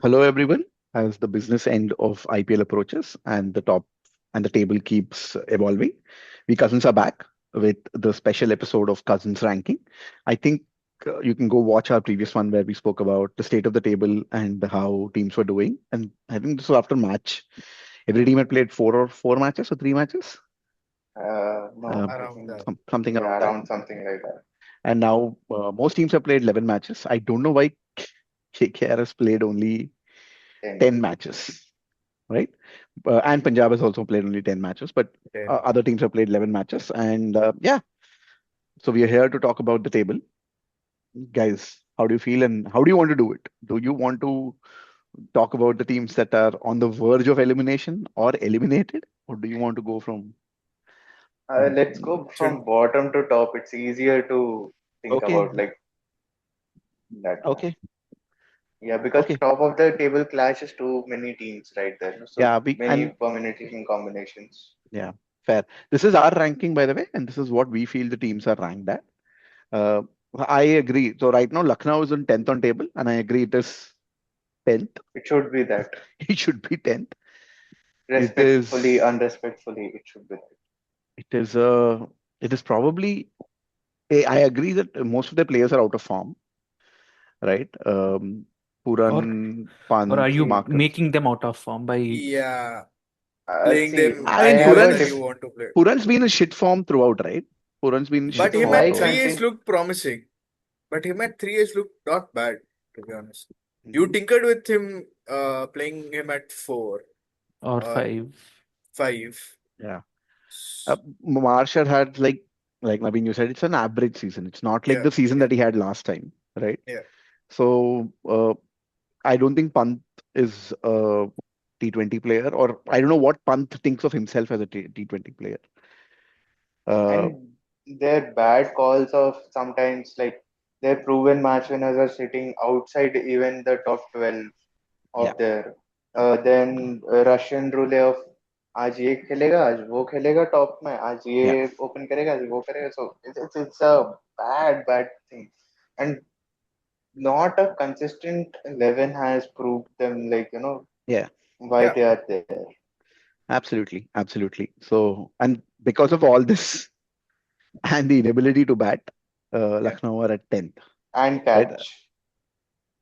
Hello, everyone. As the business end of IPL approaches and the table keeps evolving, we cousins are back with the special episode of Cousins Ranking. I think you can go watch our previous one where we spoke about the state of the table and how teams were doing. And I think this was after match. Every team had played four matches or three matches, No, I Around think, that. something yeah, around that. around something like that. And now most teams have played 11 matches. I don't know why KKR has played only 10. 10 matches, right? And Punjab has also played only 10 matches, but 10. other teams have played 11 matches. And yeah, so we are here to talk about the table. Guys, how do you feel and how do you want to do it? Do you want to talk about the teams that are on the verge of elimination or eliminated? Or do you want to go from. Let's go Should from bottom to top. It's easier to think Okay, about like that one. okay, Yeah, because okay. top of the table clashes too many teams right there. So Yeah, many and permutation combinations. yeah, fair. This is our ranking, by the way, and this is what we feel the teams are ranked at. Uh, I agree. So right now, Lucknow is on 10th on table, and I agree it is 10th. It should be that. He should be 10th. It Respectfully, is unrespectfully, it should be that. it is it is probably I agree that most of the players are out of form, right? or Puran, or are Pant, you See, Markram. making them out of form by yeah, playing see, them I I mean have a wherever Puran's you different. want to play. Puran's been in shit form throughout, right? Puran's been in See, shit But so him form why at throughout. 3 age content? looked promising. But him at 3 age looked not bad, to be honest. You Mhm. tinkered with him playing him at 4 or or five? 5. Yeah. Marsh had like Naveen, you said it's an average season. It's not like Yeah, the season yeah, that he had last time, right? yeah. So I don't think Pant is a T20 player, or I don't know what Pant thinks of himself as a T20 player. Uh, And their bad calls of sometimes like their proven match winners are sitting outside even the top 12 yeah, of their then Russian roulette of आज ये खेलेगा आज वो खेलेगा top में आज yeah, ये open करेगा आज वो करेगा so it's a bad thing and not a consistent 11 has proved them like yeah, why Yeah. they are there. absolutely, absolutely. So, and because of all this and the inability to bat, Yeah. Lucknow are at 10th, And right? catch.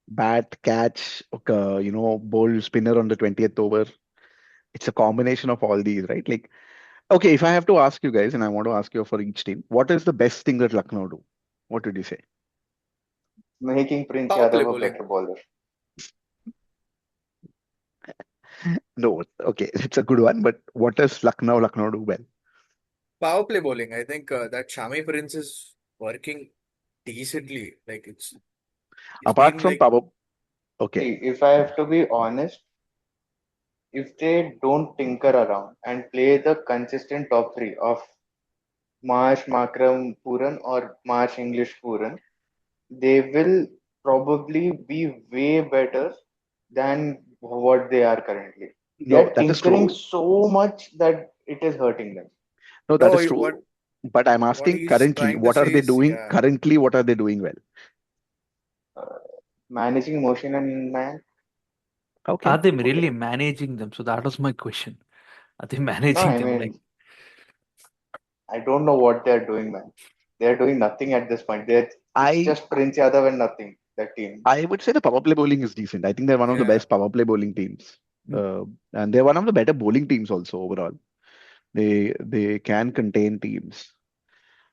Bat, catch, bold spinner on the 20th over. It's a combination of all these, right? Like, okay, if I have to ask you guys, and I want to ask you for each team, what is the best thing that Lucknow do? What would you say? Making Prince Power play Yadav a bowling. better bowler. No, okay, it's a good one, but what does Lucknow do well? Power play bowling. I think that Shami Prince is working decently. Like it's Apart been from like power, okay, See, if I have to be honest, if they don't tinker around and play the consistent top three of Marsh, Makram, Puran or Marsh, English, Puran, they will probably be way better than what they are currently. They no, are that is tinkering true. so much that it is hurting them. No, that no. is true. But I'm What asking he's currently, trying to what are say they is, doing yeah. currently? What are they doing well? Uh, Managing motion and man, Are Okay, they okay. really managing them? So that was my question. Are they no, managing I them? Like, mean, I don't know what they're doing, man. They're doing nothing at this point. It's I just Prince Yadav and nothing. That team. I would say the power play bowling is decent. I think they're one of the Yeah. best power play bowling teams, mm, and they're one of the better bowling teams also overall. They can contain teams,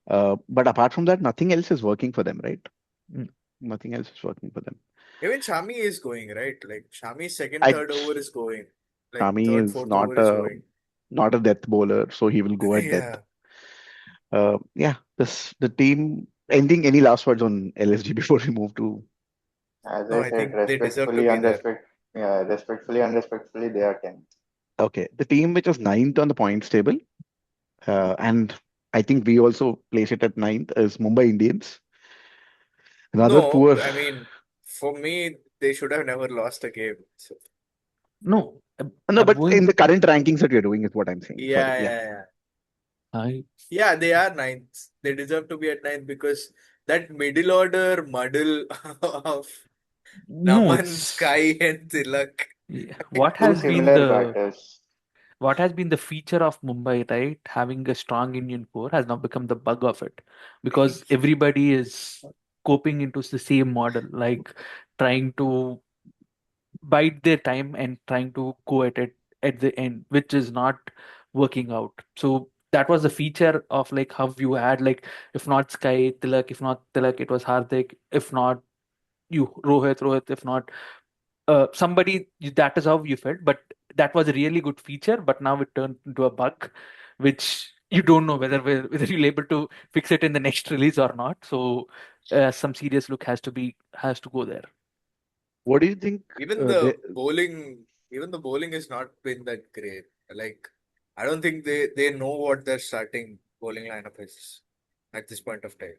but apart from that, nothing else is working for them, right? mm, Nothing else is working for them. Even Shami is going, right? Like Shami's second, I third over is going. Like Shami third, is fourth over is going. not a death bowler, so he will go at death. Yeah. Yeah, this the team. Anything? Any last words on LSG before we move to. As No, I I said, think they deserve to be there. respectfully, unrespectfully, they are 10th. Okay, the team which is ninth on the points table, and I think we also place it at ninth is Mumbai Indians. Another No, poor. I mean, for me, they should have never lost a game. So, no, No, I'm but in going. the current rankings that we're doing is what I'm saying. Sorry, yeah, yeah. yeah, yeah. I Yeah, they are ninth. They deserve to be at ninth because that middle order muddle of No, Naman, it's Sky, and Tilak. what Two has been similar the batters. feature of Mumbai, right? Having a strong Indian core has now become the bug of it, because everybody is coping into the same model, like trying to bide their time and trying to go at it at the end, which is not working out. So that was the feature of like how you had like, if not Sky, Tilak, if not Tilak, it was Hardik, if not you, Rohit, if not somebody, that is how you felt. But that was a really good feature, but now it turned into a bug, which you don't know whether you'll able to fix it in the next release or not. So some serious look has to go there. What do you think? Even They, the bowling, even the bowling has not been that great. Like, I don't think they know what their starting bowling lineup is at this point of time.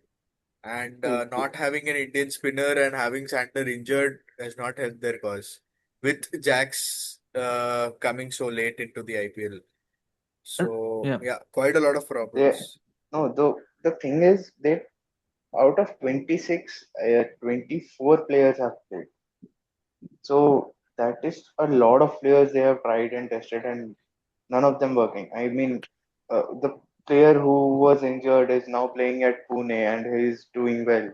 And See, not having an Indian spinner and having Sander injured has not helped their cause. With Jax coming so late into the IPL, Uh, so yeah. yeah, quite a lot of they problems. no the thing is they out of 26, 24 players have played. So that is a lot of players they have tried and tested, and none of them working. I mean, the player who was injured is now playing at Pune and he's doing well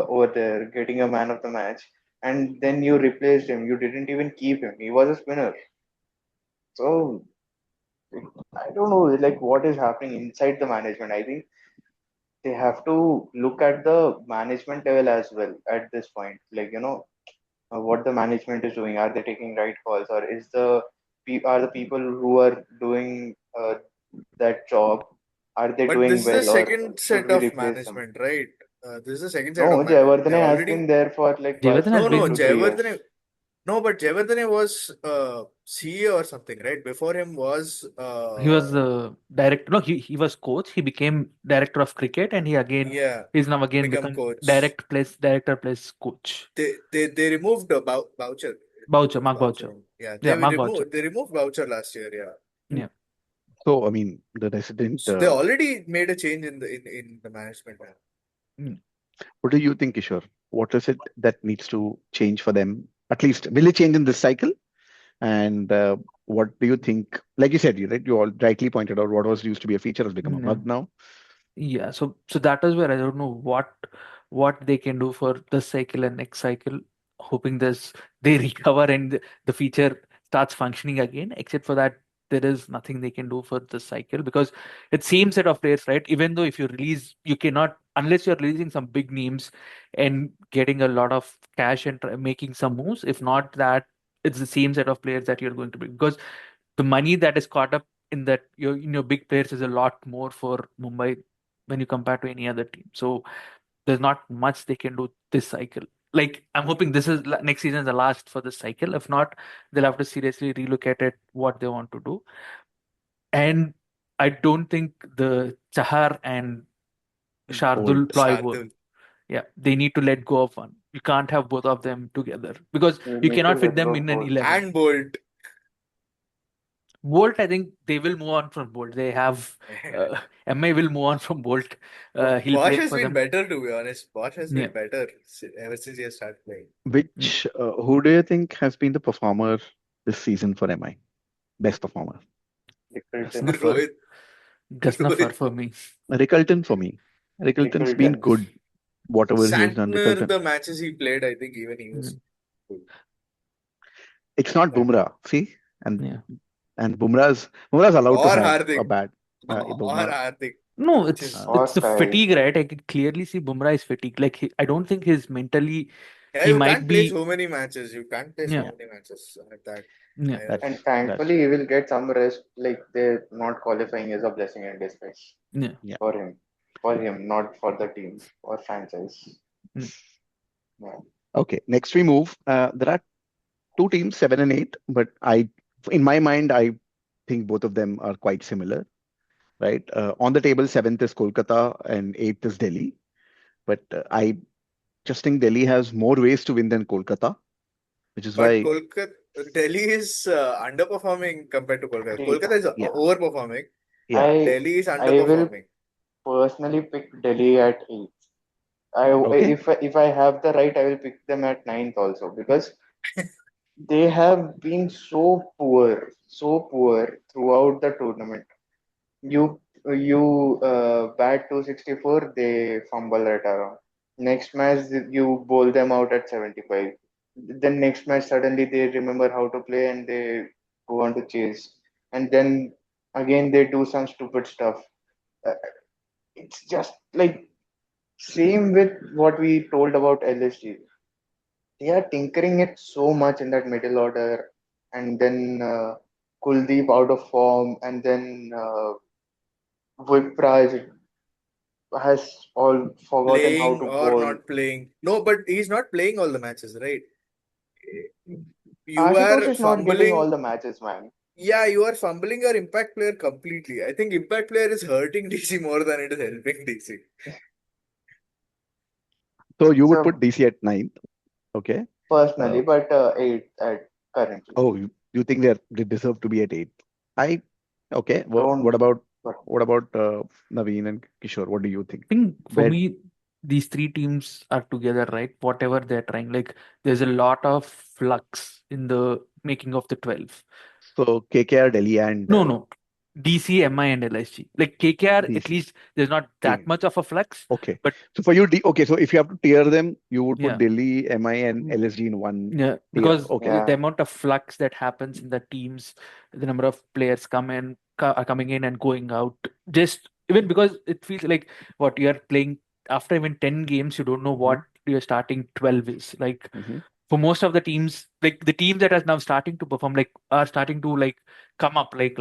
over there, getting a man of the match. And then you replaced him. You didn't even keep him. He was a spinner. So I don't know, like what is happening inside the management. I think they have to look at the management level as well at this point. Like what the management is doing. Are they taking right calls, or are the people who are doing that job, are they But doing this is the well, or second should set we of replace them? management, right? This is the second set of No, management. They Jayawardene has already been there for like Devardhan past has no two been to three Jayavardene. years. No, but Jayavardene was CEO or something, right? Before him was he was the director. No, he was coach. He became director of cricket, and yeah, he's now again become become coach. director plus coach. They removed Boucher. Boucher, It's Mark Boucher. Boucher. Yeah, Yeah, Mark Boucher. they removed Boucher last year. Yeah, Yeah. so, I mean, the resident. so they already made a change in the management. Mm. What do you think, Kishore? What is it that needs to change for them? At least, will it change in this cycle? And what do you think? Like you said, right? You all rightly pointed out what was used to be a feature has become a Yeah. bug now. Yeah, so that is where I don't know what they can do for this cycle and next cycle, hoping this they recover and the feature starts functioning again. Except for that, there is nothing they can do for this cycle, because it's same set of players, right? Even though if you release, you cannot, unless you're releasing some big names and getting a lot of cash and making some moves. If not that, it's the same set of players that you're going to bring, because the money that is caught up in that your in your big players is a lot more for Mumbai when you compare to any other team. So there's not much they can do this cycle. Like, I'm hoping this is next season is the last for this cycle. If not, they'll have to seriously relook at it what they want to do. And I don't think the Chahar and Shardul Bold. ploy work. Shardul. Yeah, they need to let go of one. You can't have both of them together, because You you need to cannot fit let them go of in an both. 11. And Bolt. Bolt, I think they will move on from Bolt. They have MI will move on from Bolt. He'll Bosch play has for been them. better, to be honest. Bosch has Yeah, been better ever since he has started playing. yeah. Who do you think has been the performer this season for MI? Best performer? Littleton. Gusnafar. Rohit, Gusnafar Rohit, for me. Rickelton for me. Rickelton's been Littleton. good, whatever he has done. Santner, Rickelton. the matches he played, I think even he Yeah, was good. It's not But Bumrah. See, and yeah. Bumrah's allowed to or have a Hardik, bad or Bumrah. Hardik, No, which it's is Or it's the Sky. fatigue, right? I could clearly see Bumrah is fatigued. Like I don't think his mentally yeah. he You might can't play be. so many matches. You can't play so Yeah, many matches at that yeah, high And level. That's thankfully, true. he will get some rest. Like they're not qualifying is a blessing in disguise yeah. Yeah. for him. For him, not for the team or franchise. Mm. Yeah. Okay. Next we move. There are two teams, 7 and 8, but in my mind, I think both of them are quite similar, right? On the table, seventh is Kolkata and eighth is Delhi. But I just think Delhi has more ways to win than Kolkata, which is But why, Kolkata, Delhi is underperforming compared to Kolkata. See, Kolkata is yeah, overperforming. yeah. I Delhi is I will underperforming. personally pick Delhi at 8. Okay. If I have the right, I will pick them at ninth also, because they have been so poor throughout the tournament. You bat 264, they fumble right around. Next match you bowl them out at 75. Then next match suddenly they remember how to play and they go on to chase. And then again they do some stupid stuff. Uh, it's just like same with what we told about LSG. They are tinkering it so much in that middle order, and then Kuldeep out of form, and then Vipraj has all forgotten how Playing to or bowl. not playing. No, but he's not playing all the matches, right? You Ashutosh are is not getting fumbling. all the matches, man. Yeah, you are fumbling your impact player completely. I think impact player is hurting DC more than it is helping DC. So you would put So DC at ninth. Okay. personally, Uh, but eight at currently. oh, you think they deserve to be at eighth? I okay. Don't. But What about Naveen and Kishore? What do you think? I think for Where me, these three teams are together, right? Whatever they're trying, like there's a lot of flux in the making of the 12. so KKR, Delhi, and No, no. DC, MI, and LSG. Like KKR, at DC. least there's not that much of a flux, Okay. but So for you, okay. So if you have to tier them, you would put yeah. Delhi, MI, and LSG in one Yeah, tier. because Okay. the yeah, amount of flux that happens in the teams, the number of players are coming in and going out, just even because it feels like what you are playing after even 10 games, you don't know Hmm. what your starting 12 is. Like Hmm. for most of the teams, like the teams that are now starting to perform, like are starting to like come up, like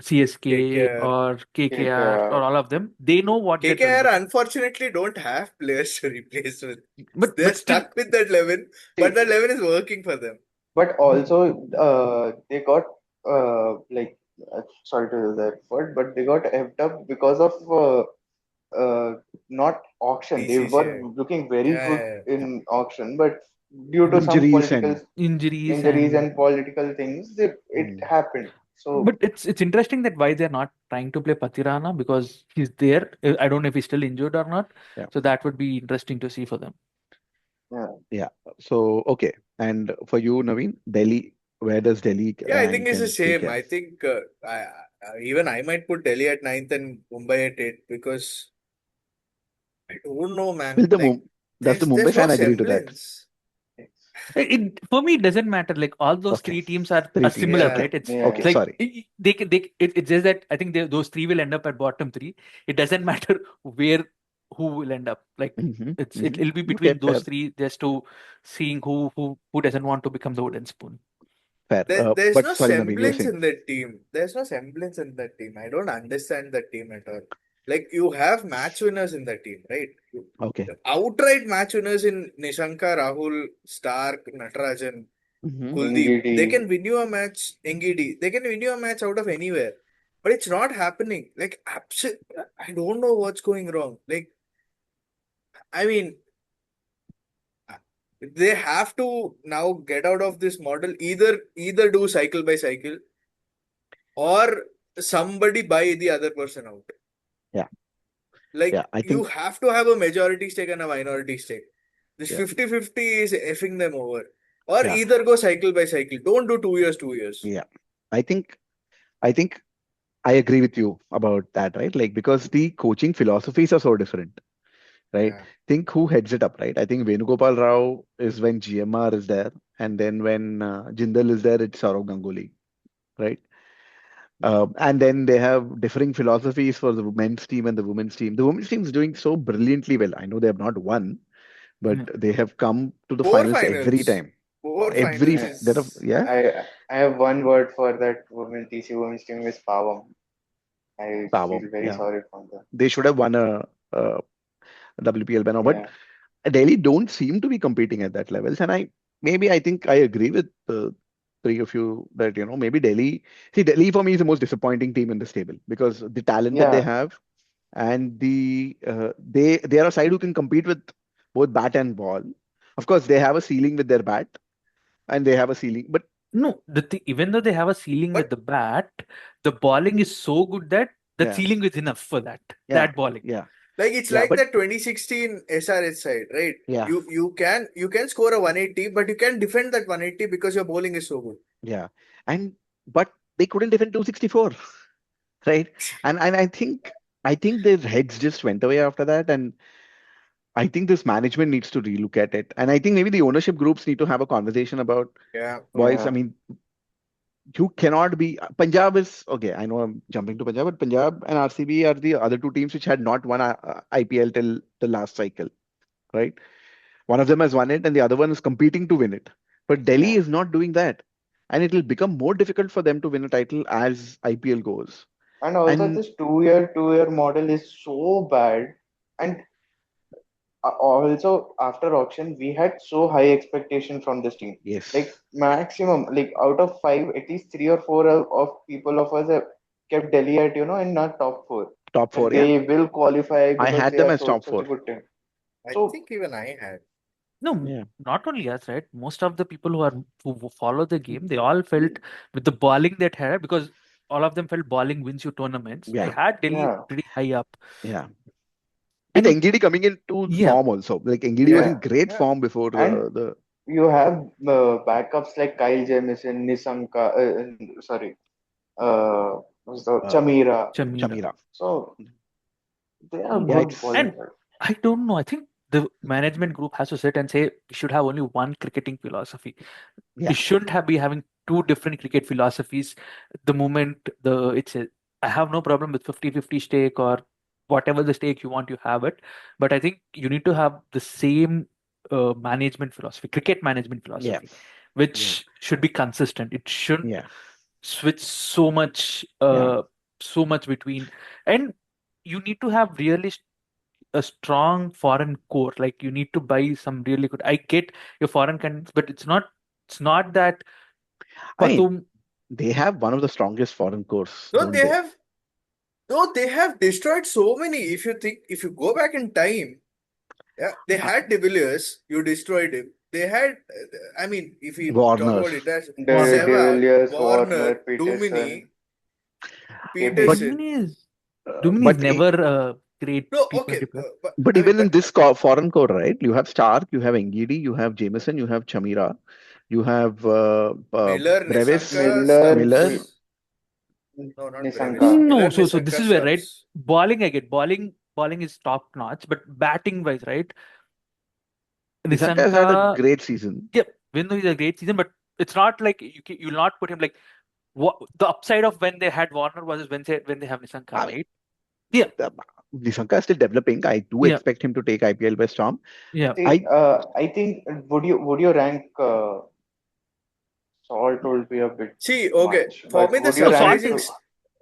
CSK KKR. or KKR or KKR. all of them, they know what their 12 KKR is. unfortunately don't have players to replace with. They're But still, stuck with that 11, but See, that 11 is working for them. but also they got sorry to use that word, but they got effed up because of not auction. They were BCCI. looking very Yeah, good yeah, yeah. in auction, but due to some Injuries political and injuries injuries and and political things, it mm, happened. So but it's interesting that why they're not trying to play Patirana because he's there. I don't know if he's still injured or not. yeah, So that would be interesting to see for them. yeah, yeah. So okay. And for you, Naveen, Delhi, where does Delhi Yeah, I think rank it's the and same. KKR? I think even I might put Delhi at ninth and Mumbai at eighth because I don't know, Will man. the Like does the there's Mumbai no fan agree to that? semblance. For me, it doesn't matter. Like all those Okay. three teams Three are teams. similar, Okay. Yeah, right? It's Okay. yeah. like Sorry. it's just that I think those three will end up at bottom three. It doesn't matter where who will end up. Like Hmm. Hmm. it'll be Okay. between those Fair. three just to seeing who doesn't want to become the wooden spoon. Fair. there's But no sorry, Naveen, you were semblance saying. in that team. There's no semblance in that team. I don't understand that team at all. Like you have match winners in that team, right? Okay. Outright match winners in Nishanka, Rahul, Stark, Natarajan, Hmm. Kuldeep. They Ingidi. can win you a match, Ngidi. They can win you a match out of anywhere. But it's not happening. Like, I don't know what's going wrong. Like, I mean, they have to now get out of this model. Either do cycle by cycle or somebody buy the other person out. Yeah. Like, Yeah. I you think. have to have a majority stake and a minority stake. This Yeah. 50-50 is effing them over. Or Yeah. either go cycle by cycle. Don't do 2 years, 2 years. Yeah. I think. I think I agree with you about that, right? Like because the coaching philosophies are so different, right? Yeah. Think who heads it up, right? I think Venugopal Rao is when GMR is there, and then when Jindal is there, it's Saurav Ganguly, right? And then they have differing philosophies for the men's team and the women's team. The women's team is doing so brilliantly well. I know they have not won, but Yeah. they have come to the Four finals every finals. time. Four Every finals Yeah. there are, is yeah, I have one word for that women TC women's team is Pavam. I power, feel very yeah. sorry for them. They should have won a WPL banner, but Yeah. Delhi don't seem to be competing at that levels. And I think I agree with three of you that maybe Delhi. See, Delhi for me is the most disappointing team in this table because the talent that they Yeah. have and they are a side who can compete with both bat and ball. Of course, they have a ceiling with their bat and they have a ceiling, but No, even though they have a ceiling with but the bat, the bowling is so good that the yeah, ceiling is enough for that yeah, bowling. yeah. Like it's Yeah, like but the 2016 SRH side, right? yeah, You can score a 180, but you can defend that 180 because your bowling is so good. yeah, and but they couldn't defend 264, right? And I think their heads just went away after that, and I think this management needs to relook at it, and I think maybe the ownership groups need to have a conversation about, Yeah. boys. I Yeah. mean, you cannot be. Punjab is okay. I know I'm jumping to Punjab, but Punjab and RCB are the other two teams which had not won IPL till the last cycle, right? One of them has won it, and the other one is competing to win it. But Delhi Yeah. is not doing that, and it will become more difficult for them to win a title as IPL goes. And also And this two-year model is so bad. And also after auction, we had so high expectation from this team. yes, Like maximum, like out of five, at least three or four of people of us have kept Delhi at, in our top four. top That four, yeah. they will qualify I because had they them are as top such a four. good team. I So think even I had. No, Yeah, not only us, right? Most of the people who follow the game, they all felt with the bowling that had, because all of them felt bowling wins you tournaments. They yeah, had Delhi yeah, pretty high up, yeah. With and NGD coming into yeah, form also, like NGD was yeah. in great Yeah. form before And the you have backups like Kyle Jamieson, Nisanka, sorry, what's the uh, Chamira. Chamira. Chamira. So they are Hmm. Yeah, good it's bowling And side. I don't know. I think the management group has to sit and say we should have only one cricketing philosophy. We yeah, shouldn't have be having two different cricket philosophies. The moment I have no problem with 50-50 stake or whatever the stake you want, you have it. But I think you need to have the same management philosophy, cricket management yeah, philosophy, yeah, which should be consistent. It shouldn't yeah, switch yeah. so much between, and you need to have really a strong foreign core. Like you need to buy some really good. I get your foreign countries, but it's not that I mean, Patum. they have one of the strongest foreign cores, No, don't they they? have. No, they have destroyed so many. If you go back in time, yeah, they Uh, had De Villiers. You destroyed him. They had. I mean, if we talk Warner, about it, that's De Warner. Sehwag, Villiers, Warner, Warner, Peterson, Dumini, but KP. Peterson. Dumini is but never a great No, okay, T20 player. but But I mean, even in but this foreign core, right? You have Stark, you have Engidi, you have Jameson, you have Chamira, you have Miller, Brevis, Nisanka Miller, Miller. starts. No, not Brevis. Nisanka. Miller, No, so this Nisanka is where, right? starts. Bowling, I get bowling is top notch, but batting wise, right? Nisanka has had a Nisanka, great season. yeah, even though he's a great season, but it's not like you'll not put him like what the upside of when they had Warner versus when they have Nisanka, I mean, right? Yeah, the, Nisanka is still developing. I do yeah, expect him to take IPL by storm. yeah. See, I I think would you rank Salt would be a bit See, okay, much, for but me the would you No, Salt rank surprising. to is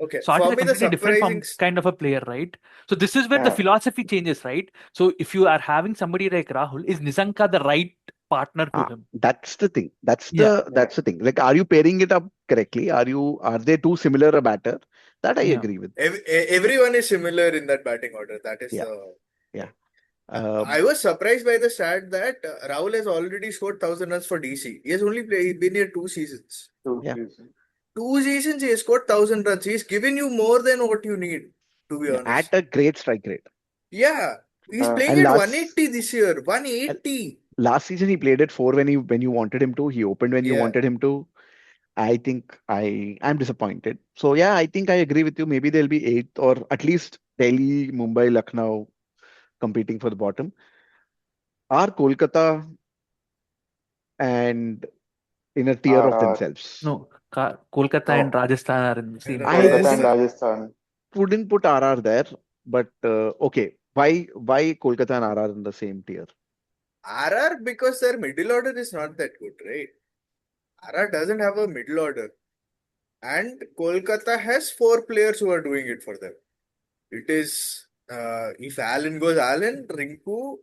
Okay, Salt is for a me the completely different surprising. from kind of a player, right? So this is where the yeah, philosophy changes, right? So if you are having somebody like Rahul, is Nisanka the right partner to him? that's the thing. Yeah, yeah, That's the thing. Like, are you pairing it up correctly? Are they too similar a batter? That I yeah. agree with. Everyone is similar in that batting order. That is Yeah, the yeah. thing. I was surprised by the stat that Rahul has already scored 1,000 runs for DC. He has only been here 2 seasons. two Yeah. seasons. 2 seasons he has scored 1,000 runs. He's given you more than what you need, to be Yeah, at honest. a great strike rate. Yeah, he's Uh, playing And at last 180 this year. uh, 180. last season he played at four when you wanted him to. He opened when you Yeah. wanted him to. I think I'm disappointed. So yeah, I think I agree with you. Maybe they'll be eighth or at least Delhi, Mumbai, Lucknow competing for the bottom. Are Kolkata and in a tier of RR. themselves? No, Kolkata and No, Rajasthan are in the And same I tier Kolkata as and well. Rajasthan. Rajasthan. wouldn't put RR there, but okay. Why Kolkata and RR in the same tier? RR because their middle order is not that good, right? RR doesn't have a middle order. And Kolkata has four players who are doing it for them. It is if Allen goes Allen, Rinku,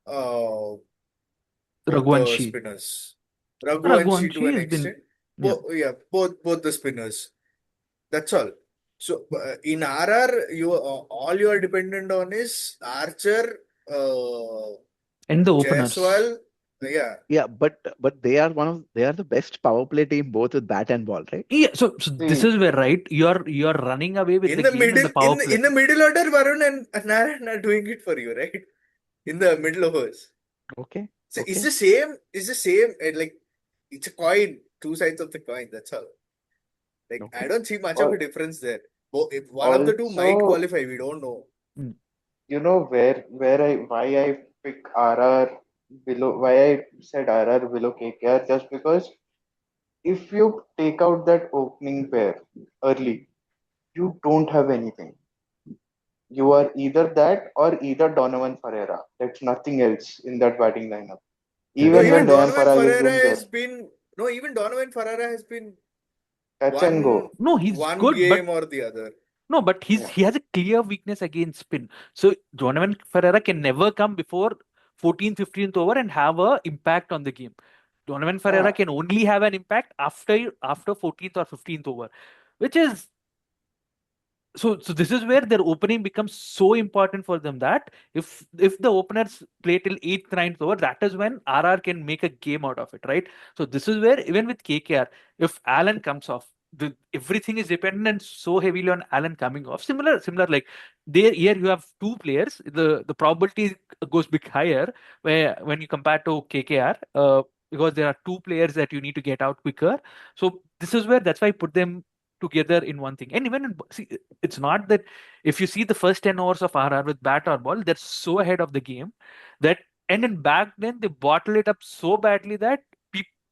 uh, both the Raghuvanshi. spinners. Raghuvanshi to Raghuvanshi an has been, extent. yeah. Both the spinners. That's all. So in RR, all you are dependent on is Archer, And the openers. Jaiswal. Yeah. Yeah, but they are the best power play team both with bat and ball, right? Yeah, so this See, is where, right, you're running away with In the the game in middle, the power play. in the middle order, Varun and Narayan are doing it for you, right? In the middle overs. Okay, So it's okay. the same. It's the same. Like it's a coin, two sides of the coin. That's all. Like I Okay. don't see much of a al- difference there. If one of the two might also, qualify, we don't know. Mm. you know where I why I pick RR below, why I said RR below KKR, just because if you take out that opening pair early, you don't have anything. You are either that or either Donovan Ferreira. That's nothing else in that batting lineup. No, Even Ferreira when even is Ryan Donovan Parag is Ferreira in there, has been. No, even Donovan Ferreira has been touch and one go. No, he's one good, but game or the other. no, but Yeah. he has a clear weakness against spin. So Donovan Ferreira can never come before 14th, 15th over and have a impact on the game. Donovan Ferreira Yeah. can only have an impact after 14th or 15th over, which is so this is where their opening becomes so important for them that if the openers play till 8th, 9th over, that is when RR can make a game out of it, right? So this is where even with KKR, if Allen comes off, everything is dependent so heavily on Allen coming off. Similar like there here you have two players, the probability goes bit higher where when you compare to KKR, because there are two players that you need to get out quicker. So this is where that's why I put them together in one thing. And even see, it's not that if you see the first 10 overs of RR with bat or ball, they're so ahead of the game that, and then back then they bottle it up so badly that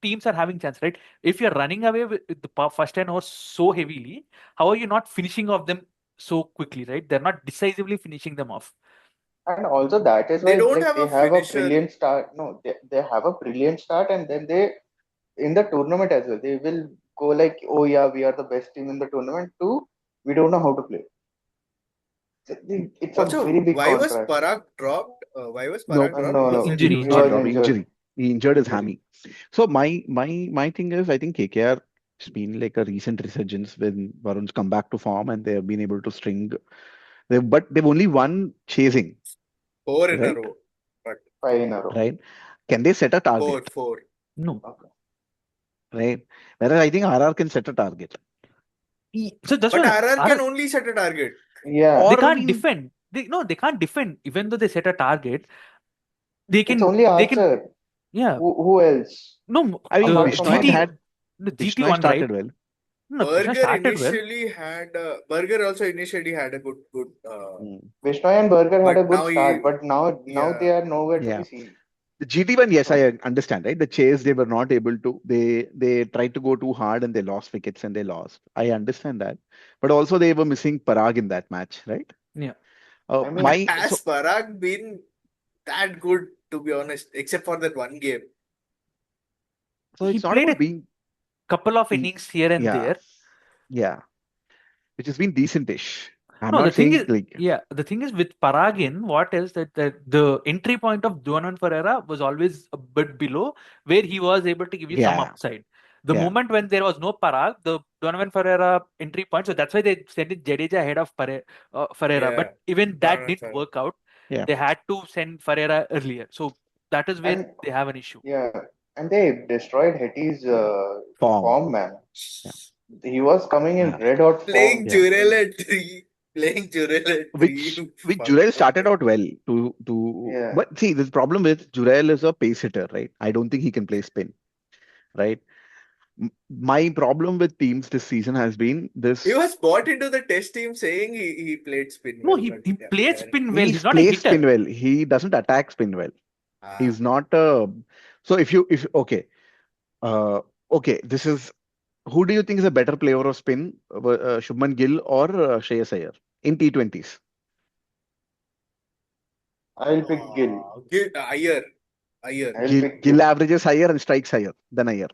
teams are having chance, right? If you're running away with the first 10 overs so heavily, how are you not finishing off them so quickly, right? They're not decisively finishing them off. And also that is They why don't like have they a have a finisher. brilliant start. No, they have a brilliant start, and then they in the tournament as well. They will go like, oh yeah, we are the best team in the tournament too. We don't know how to play. It's a very Also, big why was contrast. Parag dropped? Why was No, Parag dropped? No, Was no, it Injury, he not was injury. drop injured. injury. He injured his Injury. hammy. So my thing is, I think KKR has been like a recent resurgence when Varun's come back to form and they have been able to string. But they've only won chasing, four in a right? row? But Five in a row. Right? Can they set a four, target? four. No. Okay. Right? Whereas I think RR can set a target. So that's But why RR can only set a target. Yeah, they Or I can't mean, defend. They can't defend. Even though they set a target, it's only they can, Archer. yeah. Who else No, I mean, the apart from Bishnoi Archer? GT, had the GT Bishnoi one, right? started well. No, Krishna Burger started well. initially had Burger also initially had a good Mm. Vishnoy and Berger had but a good now start, he but now yeah they are nowhere to be Yeah. seen. The GT one, yes, No, I understand, right? The chase, they were not able to. They tried to go too hard and they lost wickets and they lost. I understand that, but also they were missing Parag in that match, right? Yeah. I but mean, My has so Parag been that good to be honest except for that one game. so He it's not played about a being, couple of e- innings here and yeah, there. yeah, which has been decentish. I'm No, the not thing saying is, like, yeah, the thing is with Paragin, what is that the entry point of Donovan Ferreira was always a bit below where he was able to give you some yeah, upside. The yeah, moment when there was no Parag, the Donovan Ferreira entry point, so that's why they sent in Jadeja ahead of Ferreira. Yeah. But even that Donovan didn't Farrell. work out. yeah, They had to send Ferreira earlier. So that is where and they have an issue. yeah, and they destroyed Hetty's form, form, man. yeah, He was coming in yeah, red hot Playing form. yeah. Jurel In at three. Playing Jurel at three. Which Fuck Jurel off, started man. out well to yeah, but see the problem with Jurel is a pace hitter, right? I don't think he can play spin, right? My problem with teams this season has been He this. was bought into the test team saying he played spin No, well, he, but he yeah, played fair enough. spin well. He He's not a plays spin hitter. well. He doesn't attack spin well. Ah. He's not a. So if okay, uh, okay, this is who do you think is a better player of spin, Shubman Gill or Shreyas Iyer in T20s? I'll pick Gill. Iyer. Iyer. I'll pick Gill Gill averages higher and strikes higher than Iyer.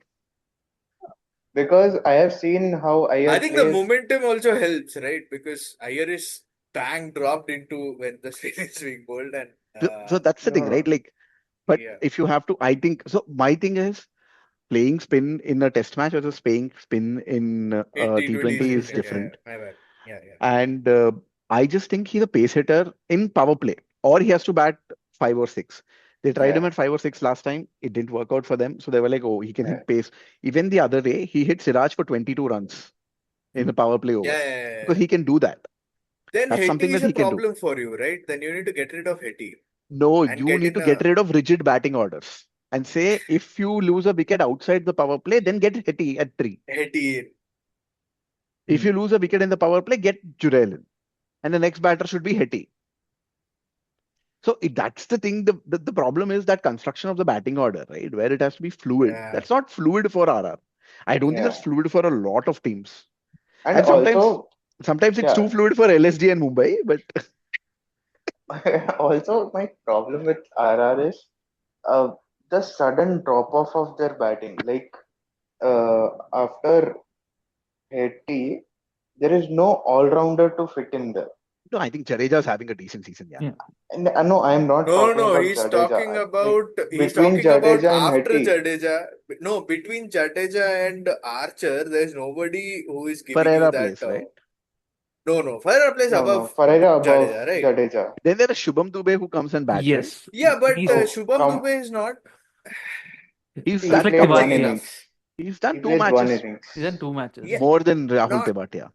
because I have seen how I Iyer think the plays. momentum also helps, right? Because Iyer is bang dropped into when the spin is being bowled and So that's the thing, right? No, Like, but yeah, if you have to, I think so. My thing is playing spin in a test match versus playing spin in in T20 is T20 is different. Different. Yeah, different. my bad. Yeah, yeah. And I just think he's a pace hitter in power play, or he has to bat five or six. They tried him Yeah, at 5 or 6 last time. It didn't work out for them. So they were like, oh, he can yeah, hit pace. Even the other day, he hit Siraj for 22 runs in the power play Yeah, over yeah, yeah, because yeah. he can do that. Then That's something Hetty that is a he can do. problem for you, right? Then you need to get rid of Hetty No, and you get need in to get a rid of rigid batting orders and say if you lose a wicket outside the power play, then get Hetty at three. Hetty in. If Hmm. you lose a wicket in the power play, get Jurel in. And the next batter should be Hetty. So that's the thing. The problem is that construction of the batting order, right? Where it has to be fluid. Yeah. That's not fluid for RR. I don't think that's yeah. fluid for a lot of teams. And And also, sometimes it's too yeah, fluid for LSG and Mumbai, but also my problem with RR is uh, the sudden drop off of their batting. Like after Hetty, there is no all rounder to fit in there. no, I think Jadeja's having a decent season, yeah. Yeah. And no, I am not No, talking no, about Jadeja. he's Between talking about Jadeja and after Hetty, Jadeja. No, between Jadeja and Archer, there's nobody who is giving you Pereira that. plays, right? No, no, Fire plays no, no, above Ferreira above Jadeja, right? Jadeja. Then there is Shubham Dubey who comes and bats, right? Yes. Yeah, but He's So Shubham come, Dubey is not He's he it's done like two played one catching matches. innings. enough. He's He done two played one matches innings. he's done two Yeah, matches. more than Rahul not. Tewatia.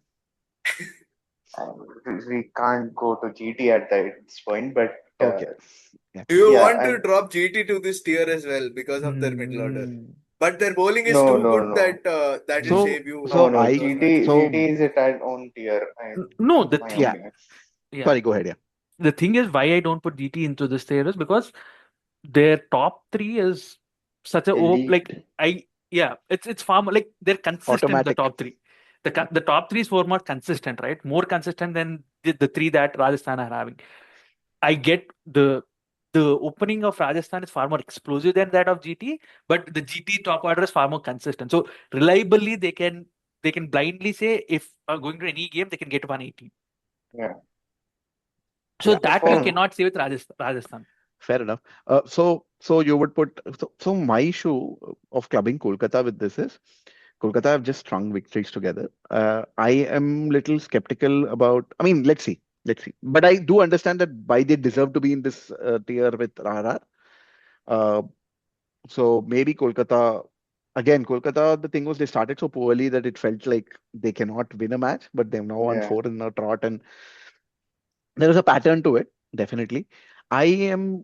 We can't go to GT at this point, but Okay. Yeah. Do you yeah, want to and drop GT to this tier as well because of their middle order? Hmm. But their bowling is no, too no, good no, that that will So save you no, so no. in I those GT, matches. so GT is its own tier, No, in the my thing, yeah. opinion. yeah, Sorry, go ahead. Yeah. the thing is why I don't put GT into this tier is because their top three is such a like Elite. yeah, it's far more like they're consistent. The Automatic. top three, the top three is far more consistent, right? More consistent than the three that Rajasthan are having. I get the opening of Rajasthan is far more explosive than that of GT, but the GT top order is far more consistent. So reliably, they can blindly say if going to any game they can get 180. Yeah. So Yeah. So that you for cannot say with Rajasthan. Fair enough. So you would put so my issue of clubbing Kolkata with this is Kolkata have just strung victories together. I am little skeptical about. I mean, let's see. But I do understand that why they deserve to be in this tier with RR. Uh, so maybe Kolkata. Again, Kolkata, the thing was they started so poorly that it felt like they cannot win a match, but they've now won yeah, four in a trot, and there is a pattern to it, definitely. I am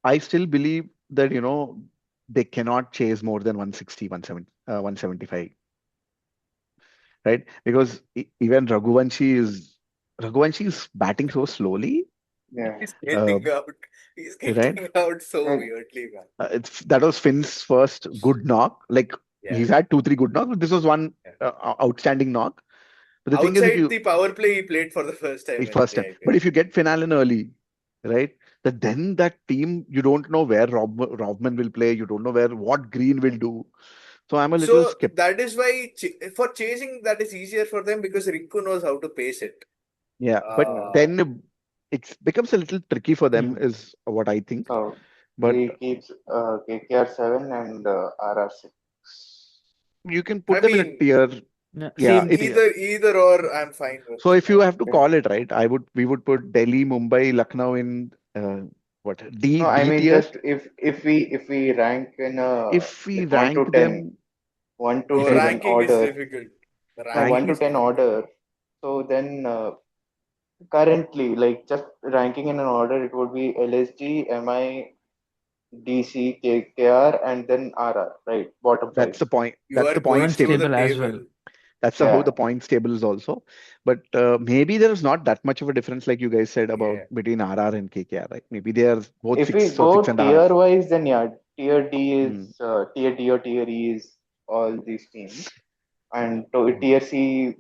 I still believe that, they cannot chase more than 160, 170, 175, right? Because even Raghuvanshi is batting so slowly, yeah. He's uh, getting out. He's right? getting out so And weirdly, man. That was Finn's first good knock. Like Yeah, he's had two, three good knocks, but this was one yeah. outstanding knock. But the thing is, Outside the power play, he played for the first time it's in first the time. But IPL. if you get Finn Allen early, right? Then that team, you don't know where Robman will play. You don't know what Green will do. So I'm a little So skeptical. that is why for chasing that is easier for them because Rinku knows how to pace it. Yeah, but yeah. Uh, then it becomes a little tricky for them, Hmm. is what I think. So But he keeps KKR 7 and RR 6. you can I put them in a mean, tier. Yeah, Yeah, same if tier. either or, I'm fine with. so, if you have to Yeah. call it right, we would put Delhi, Mumbai, Lucknow in what No, I D mean tier. just if we rank in a If we like 1 rank to 10, them, 1 to if No, we 10 ranking is order. difficult. No, Ranking 1 ranking, to is 10 difficult. order. So then currently, like just ranking in an order, it would be LSG, MI, DC, KKR, and then RR, right? Bottom five. that's the point. You That's are the points going Points through table. the table as well. table. That's how Yeah. the points table is also. But maybe there is not that much of a difference, like you guys said, about Yeah. between RR and KKR, right? Maybe they are both If we six or six go and a tier half. wise, then yeah, tier D Hmm. is tier D or tier E is all these teams, and Hmm. tier C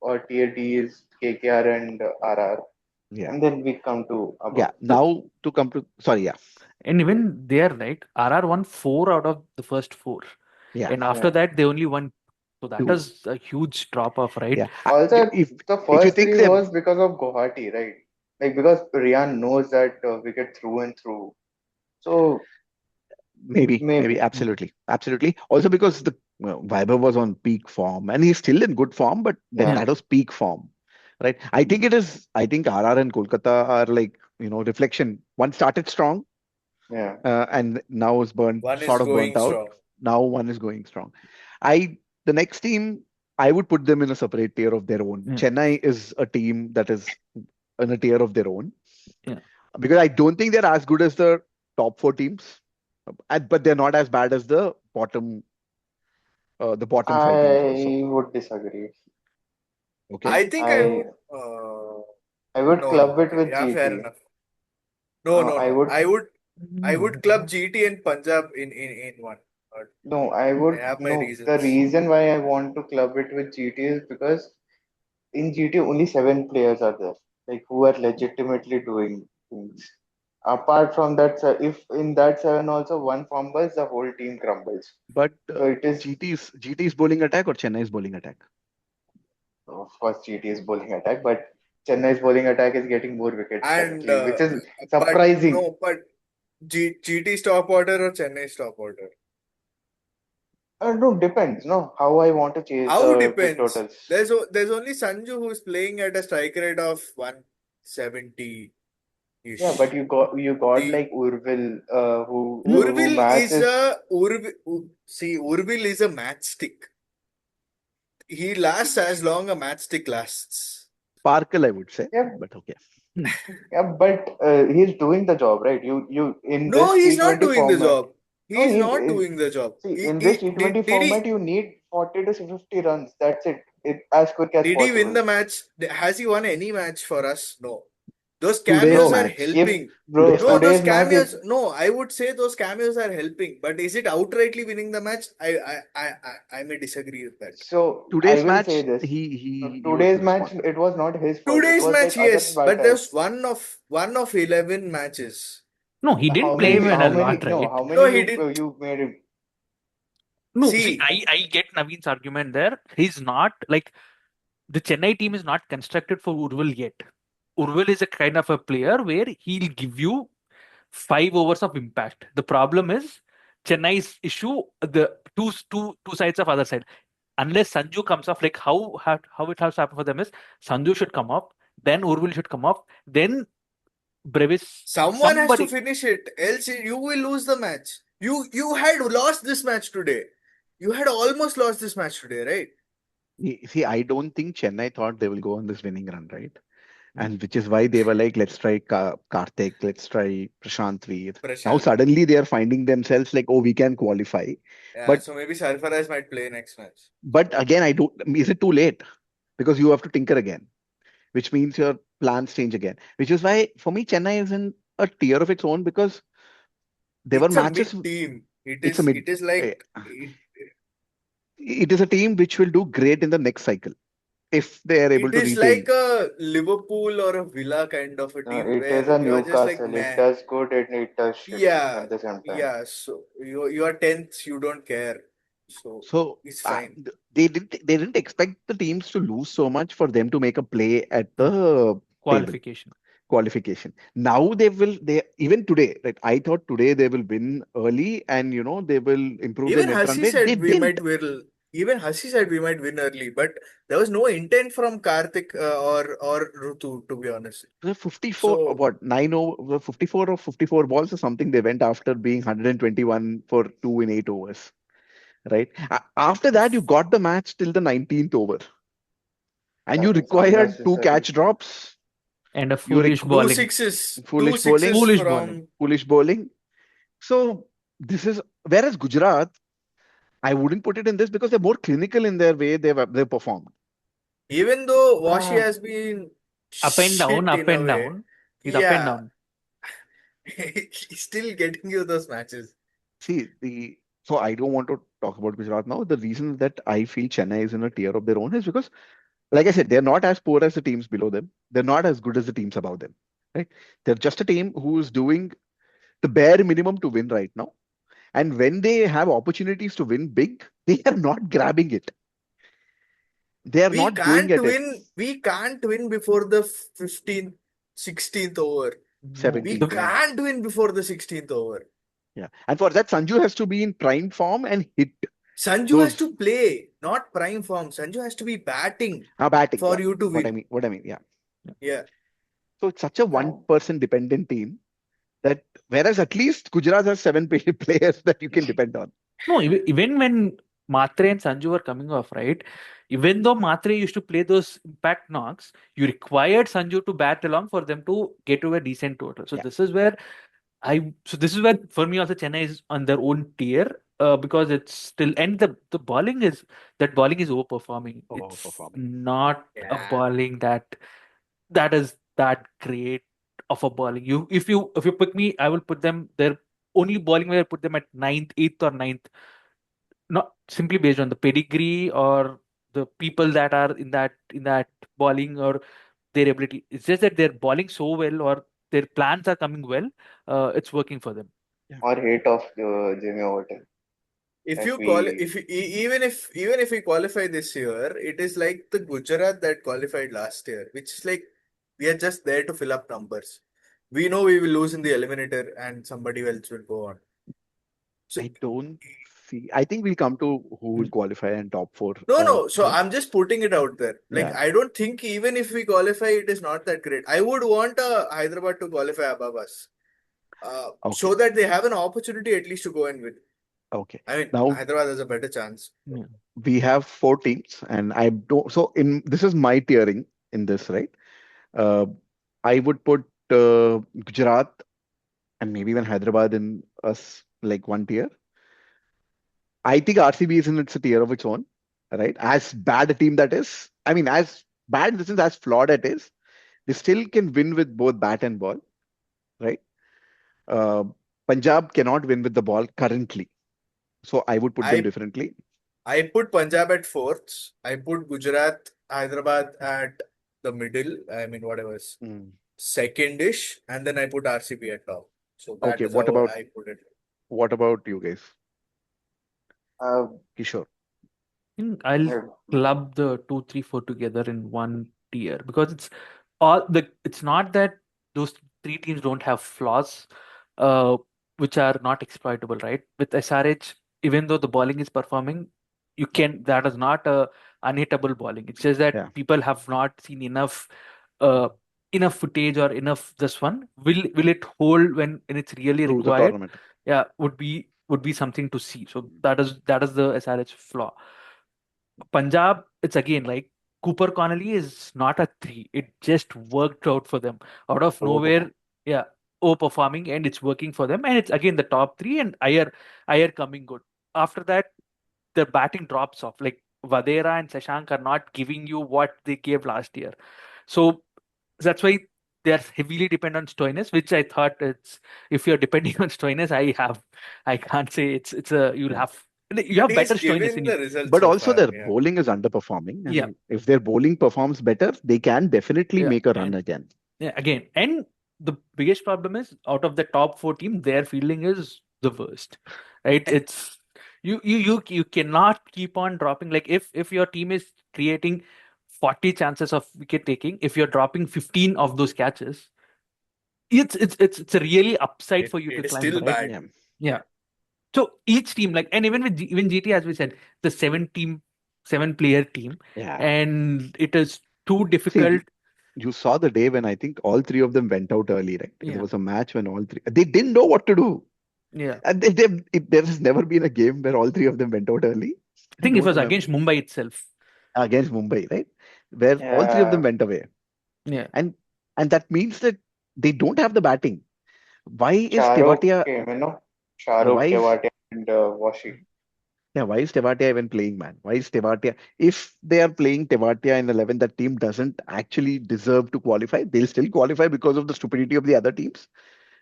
or tier D is KKR and RR, Yeah. and then we come to Yeah. above. So Now to come to, sorry, yeah. and even there, right? RR won four out of the first four, Yeah. and after Yeah. that they only won. So that Two. is a huge drop off, right? Yeah. Also, If the if you first think three they was because of Guwahati, right? Like because Rian knows that wicket through and through. So maybe maybe. Hmm. absolutely. Also because the Vaibhav was on peak form and he's still in good form, but that Yeah. Yeah. that was peak form, right? I think it is. I think RR and Kolkata are like reflection. One started strong, Yeah. and now is One is sort of burnt going out. strong. Now one is going strong. The next team, I would put them in a separate tier of their own. Yeah, Chennai is a team that is in a tier of their own yeah. because I don't think they're as good as the top four teams, but they're not as bad as the bottom five teams also. I would disagree. Okay, I think I I would. I would No, no. club it Okay, with yeah, fair GT. enough. No, no, I no. would I would club GT and Punjab in one. But no, I I would have my no. The reasons. reason why I want to club it with GT is because in GT only 7 players are there, like who are legitimately doing things. Apart from that, if in that seven also one fumbles, the whole team crumbles. but So it is, GT's bowling attack or Chennai's bowling attack? of course, GT's bowling attack, but Chennai's bowling attack is getting more wickets And currently, which is but surprising. no, but GT's top order or Chennai's top order? No, depends. No, how I want to chase How the big depends? totals. There's only Sanju who's playing at a strike rate of 170 Yeah, but ish. you got The like Urvil, who Urvil is matches. a see Urvil is a matchstick. He lasts as long a matchstick lasts. Sparkle, I would say, Yeah, but okay. yeah, but he's doing the job, right? You in No, this he's not T20 doing the format. job. No, He's not doing the job. see He, in this he T20 did format he you need 40 to 50 runs. That's it. It as quick as did he win possible. the match? Has he won any match for us? No. Those Today's cameos are Bro, match, if helping. bro today's No, match. those today's match is cameos. No, I would say those cameos are helping. But is it outrightly winning the match? I may disagree with that. so I Today's will say match, this. he was Today's match responsible. it was not his fault. It Today's was match, like other yes, but batters. there's one of 11 matches. No, he How didn't play many? well How a many? lot, No, right? how No, many he you did. you made him? No, see, See, I get Naveen's argument there. He's not like the Chennai team is not constructed for Urvil yet. Urvil is a kind of a player where he'll give you 5 overs of impact. The problem is Chennai's issue, the two sides of other side. Unless Sanju comes off, like how it has happened for them is Sanju should come up, then Urvil should come up, then Brevis, someone has to somebody. finish it, else you will lose the match. You had lost this match today. You had almost lost this match today, right? See, I don't think Chennai thought they will go on this winning run, right? And which is why they were like, let's try Karthik, let's try Prashant Veer. Now Prashant. suddenly they are finding themselves like, oh, we can qualify. Yeah, But so maybe Sarfaraz might play next match. again, I don't. Is it too late? Because you have to tinker again, which means your plans change again. Which is why for me, Chennai is in a tier of its own because there were It's a matches. mid team. It It's a is mid. it is eh, like it, It is a team which will do great in the next cycle if they are able it to is like retain. a Liverpool or a Villa kind of a team It is where a you're just like Newcastle. It meh. does good and it does shit Yeah, at the same time. yeah. So you are tenth, you don't care. So So it's fine. they didn't expect the teams to lose so much for them to make a play at the table Qualification. qualification. Now they even today, right? I thought today they will win early and they will improve their Even net run Hasi rate. They said we didn't. might win. Even Hasi said we might win early, but there was no intent from Karthik or Rutu, to be honest. The 54 or So what 54 or 54 balls or something they went after being 121 for 2 in 8 overs, right? After that, you got the match till the 19th over, and you That is required two unnecessary. catch drops. And a You foolish requ- two bowling. sixes, two foolish bowling, sixes Foolish bowling. from. foolish bowling. So this is whereas Gujarat, I wouldn't put it in this because they're more clinical in their way they performed. Even though Washi Ah, has been Up and down, shit up in a and way, down. He's up and yeah, down. he's still getting you those matches. See the so I don't want to talk about Gujarat now. The reason that I feel Chennai is in a tier of their own is because, like I said, they're not as poor as the teams below them. They're not as good as the teams above them. Right? They're just a team who's doing the bare minimum to win right now. And when they have opportunities to win big, they are not grabbing it. They are We not going can't at it. win. We can't win before the 15th, 16th over. No, We 17th the over. can't win before the 16th over. Yeah. And for that, Sanju has to be in prime form and hit Sanju has those to play, not prime form. Sanju has to be batting batting. for Yeah. you to What I win. mean, what I mean, yeah. Yeah. So it's such a one no. person dependent team that Whereas at least Gujarat has seven players that you can depend on. No, even when Matre and Sanju were coming off, right? Even though Matre used to play those impact knocks, you required Sanju to bat along for them to get to a decent total. So Yeah, this is where for me also Chennai is on their own tier, because it's still, and the bowling is, that bowling is overperforming. It's overperforming. not a Yeah. bowling that is that great of a bowling. If you pick me, I will put them their only bowling where I put them at ninth, eighth or ninth, not simply based on the pedigree or the people that are in that bowling or their ability. It's just that they're bowling so well, or their plans are coming well. It's working for them. Yeah, or hate of Jimmy Overton If that you call we if even if we qualify this year, it is like the Gujarat that qualified last year, which is like we are just there to fill up numbers. We know we will lose in the eliminator and somebody else will go on. So I don't see. I think we'll come to who will Mm. qualify and top four. no. So Right? I'm just putting it out there. Like Yeah. I don't think even if we qualify, it is not that great. I would want Hyderabad to qualify above us, Okay. so that they have an opportunity at least to go and win. Okay. I mean, Now Hyderabad has a better chance. Yeah. we have four teams, and I don't. So in this is my tiering in this, right? Uh, I would put Gujarat and maybe even Hyderabad in us like one tier. I think RCB is in its a tier of its own, right? As bad a team that is, I mean, as bad in the sense as flawed it is, they still can win with both bat and ball, right? Uh, Punjab cannot win with the ball currently, so I would put them I differently. I put Punjab at fourth. I put Gujarat, Hyderabad at the middle. I mean, whatever, Mm. second-ish, and then I put RCB at top. So that Okay, is how I put it. what about you guys, uh, Kishore? think I'll have club the two, three, four together in one tier, because it's not that those three teams don't have flaws, uh, which are not exploitable, right? With SRH, even though the bowling is performing, that is not a unhittable bowling. It's just that Yeah, people have not seen uh, enough footage or enough this one. Will it hold when it's really through the required? tournament. Yeah, would be something to see. So that is the SRH flaw. Punjab, it's again like Cooper Connolly is not a three. It just worked out for them out of nowhere. Overperform. Yeah, overperforming, and it's working for them. And it's again the top three, and Iyer coming good. After that, the batting drops off. Like Vadera and Sashank are not giving you what they gave last year. So that's why they are heavily dependent on Stoinis, which I thought it's, if you're depending on Stoinis, I can't say it's a you'll Yeah. have you But have better he's Stoinis given in you. the results But so also far. their Yeah. bowling is underperforming, Yeah, and if their bowling performs better, they can definitely yeah, make a run and again. yeah, again, and the biggest problem is out of the top four team, their fielding is the worst, right? It's you cannot keep on dropping. Like if your team is creating 40 chances of wicket taking, if you're dropping 15 of those catches, it's a really upside It, for you to it is climb, still right? bad. Yeah. Yeah. So each team, like, and even with even GT, as we said, the seven player team, Yeah. and it is too See, difficult. you saw the day when I think all three of them went out early, right? There Yeah, was a match when all three they didn't know what to do, yeah. and there has never been a game where all three of them went out early. I I think it don't was remember against Mumbai itself. against Mumbai, right? Where all three of them yeah, went away, Yeah. and that means that they don't have the batting. Why is Shahrukh Tewatia? came, Why Shahrukh, is Tewatia, and Washi. Yeah, why is Tewatia even playing, man? Why is Tewatia? If they are playing Tewatia in 11, that team doesn't actually deserve to qualify. They'll still qualify because of the stupidity of the other teams.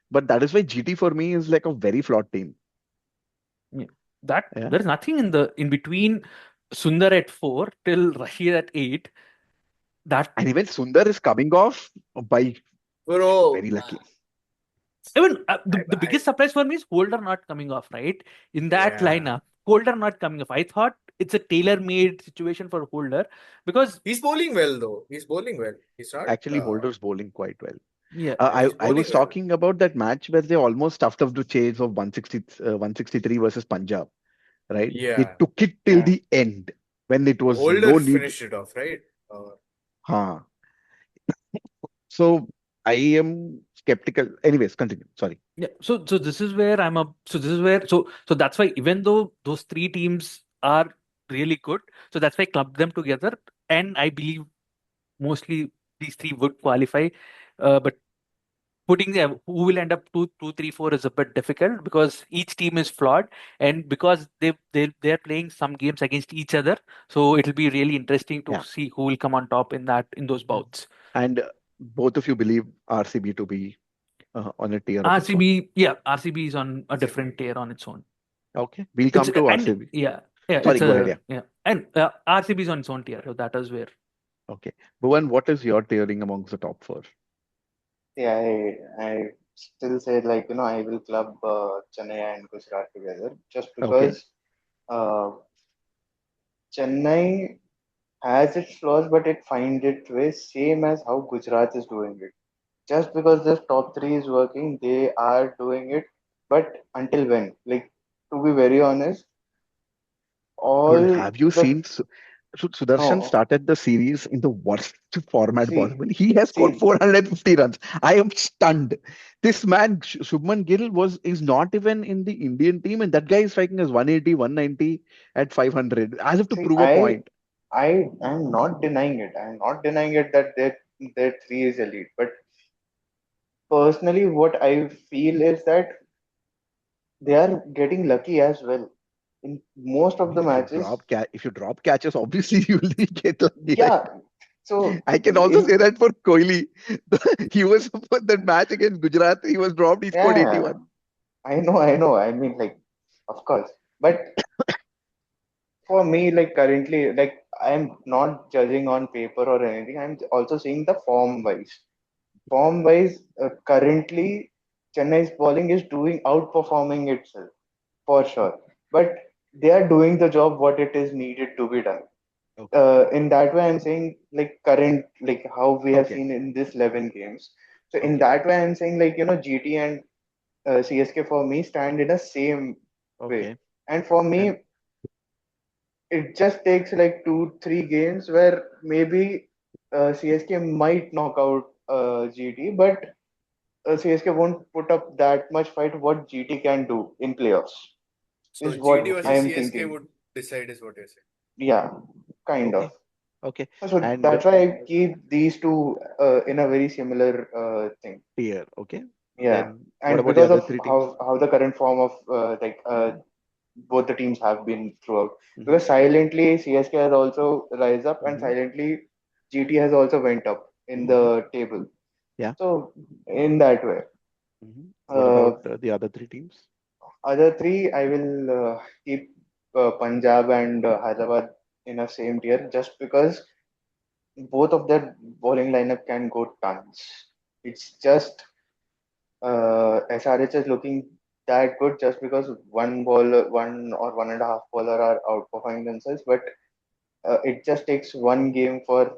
But that is why GT for me is like a very flawed team. Yeah. That Yeah. there is nothing in between Sundar at 4 till Rashid at 8. That And even Sundar is coming off by Bro, very lucky. even the I biggest surprise for me is Holder not coming off, right? In that yeah. lineup, Holder not coming off. I thought it's a tailor-made situation for Holder, because He's bowling well though. He's bowling well. He's not. Actually, Holder's bowling quite well. yeah, He's I bowling was well. talking about that match where they almost stuffed up the chase of 163 versus Punjab, right? They Yeah. took it till Yeah, the end when it was Holder no need. finished it off, right? Uh, Huh. So I am skeptical. Anyways, continue. Sorry. Yeah. So this is where I'm a. So this is where. So that's why even though those three teams are really good, so that's why I clubbed them together, and I believe mostly these three would qualify. But putting them who will end up two, three, four is a bit difficult because each team is flawed, and because they're playing some games against each other, so it'll be really interesting to Yeah. see who will come on top in those Mhm. bouts. And both of you believe RCB to be on a tier of its own. RCB, yeah, RCB is on a different RCB. tier on its own. Okay, we'll It's come to and RCB. yeah, yeah, Sorry, it's go ahead. a Yeah. yeah, and RCB is on its own tier. So that is where. Okay. Bhuvan, what is your tiering amongst the top four? Yeah, I still say like I will club Chennai and Gujarat together just Okay. because uh, Chennai has its flaws, but it finds its way same as how Gujarat is doing it. Just because this top three is working, they are doing it. But until when? Like, to be very honest, Dude, all have you the seen Sudarshan no, started the series in the worst format see, possible. He has scored see, 450 runs. I am stunned. This man, Shubman Gill, is not even in the Indian team, and that guy is striking as 180, 190 at 500, as if to see, prove a point. I am not denying it. I am not denying it that their three is elite. But personally, what I feel is that they are getting lucky as well. In most I of mean, the matches, if you drop catches, obviously you will get lucky, right? yeah. So I can also in say that for Kohli. He was for that match against Gujarat. He was dropped. He scored yeah, 81. I know. I mean, like, of course. But for me, like currently, like I'm not judging on paper or anything. I'm also seeing the form wise. Form wise, currently Chennai's bowling is doing outperforming itself for sure. But they are doing the job what it is needed to be done. Okay. In that way, I'm saying like current, like how we have Okay. seen in this 11 games. So in Okay. that way, I'm saying like GT and CSK for me stand in the same way. Okay. And for Then, me, it just takes like 2 3 games where maybe CSK might knock out GT, but CSK won't put up that much fight what GT can do in playoffs. So Is what GT I okay. versus am CSK thinking. would decide, is what you're saying. Yeah, kind of. Okay. Okay. So And that's why I keep these two in a very similar thing. tier. Okay. Yeah, Then what and about the because other of three teams? how the current form of both the teams have been throughout. Hmm. Because silently CSK has also rise up, and Hmm. silently GT has also went up in Hmm. the table. Yeah. So in that way, What about uh, the other three teams? other three I will keep Punjab and Hyderabad in a same tier just because both of their bowling lineup can go tons. It's just SRH is looking that good just because one or 1.5 bowler are outperforming themselves. But it just takes one game for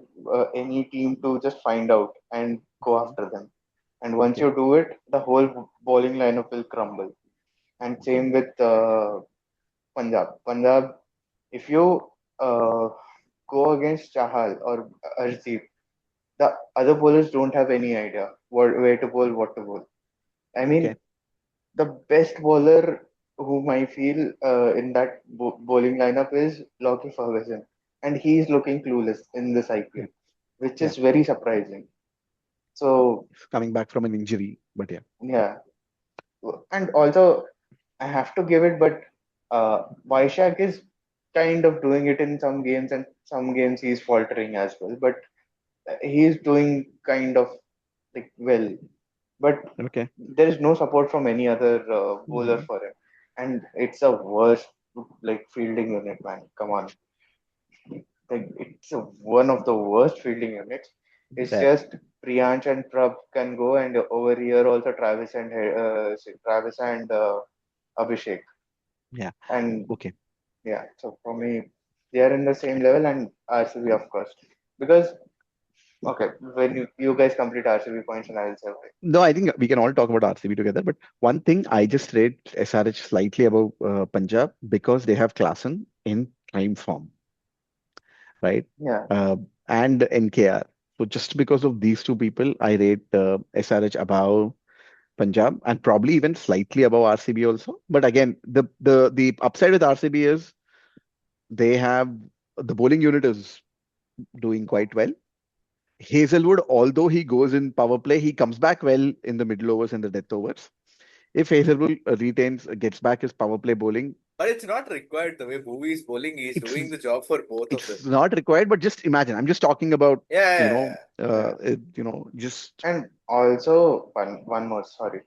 any team to just find out and go Hmm. after them. And once Okay. you do it, the whole bowling lineup will crumble. And Okay. same with Punjab. Punjab, if you uh, go against Chahal or Arshdeep, the other bowlers don't have any idea where to bowl, what to bowl. I Okay. mean, the best bowler whom I feel in that bowling lineup is Lockie Ferguson, and he is looking clueless in this Yeah. IPL, which Yeah. is very surprising. So He's coming back from an injury, but yeah. yeah, and also I have to give it, but Vaishak is kind of doing it in some games, and some games he's faltering as well. But he's doing kind of like well, but Okay. there is no support from any other bowler Hmm. for him, and it's a worst like fielding unit, man. Come on, like it's one of the worst fielding units. It's That. just Priyansh and Prab can go, and over here also Travis and Abhishek, Yeah. and Okay. yeah. So for me, they are in the same level, and RCB of course, because okay, when you guys complete RCB points, and I will say okay. No, I think we can all talk about RCB together. But one thing I just rate SRH slightly above Punjab because they have Klassen in prime form, right? Yeah, Uh, and NKR. So just because of these two people, I rate SRH above. Punjab, and probably even slightly above RCB also. But again, the upside with RCB is they have the bowling unit is doing quite well. Hazelwood, although he goes in power play, he comes back well in the middle overs and the death overs. If Hazelwood gets back his power play bowling, But it's not required the way Bhuvi is bowling. He's it's doing the job for both of them. it's not required. But just imagine, I'm just talking about Yeah, you yeah, know, yeah. Yeah. just And also, one more, sorry.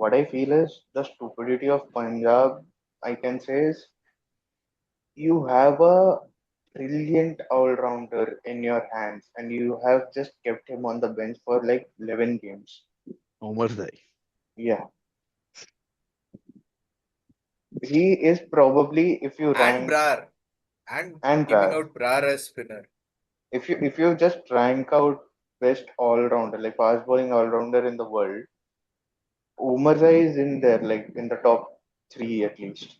What I feel is the stupidity of Punjab, I can say, is you have a brilliant all-rounder in your hands, and you have just kept him on the bench for like 11 games. Omarzai. Yeah, he is probably, if you And rank, Brar. And and giving Raj, out Brar as spinner. if you just rank out best all-rounder, like fast bowling all-rounder in the world, Umarzai is in there, like in the top three at least.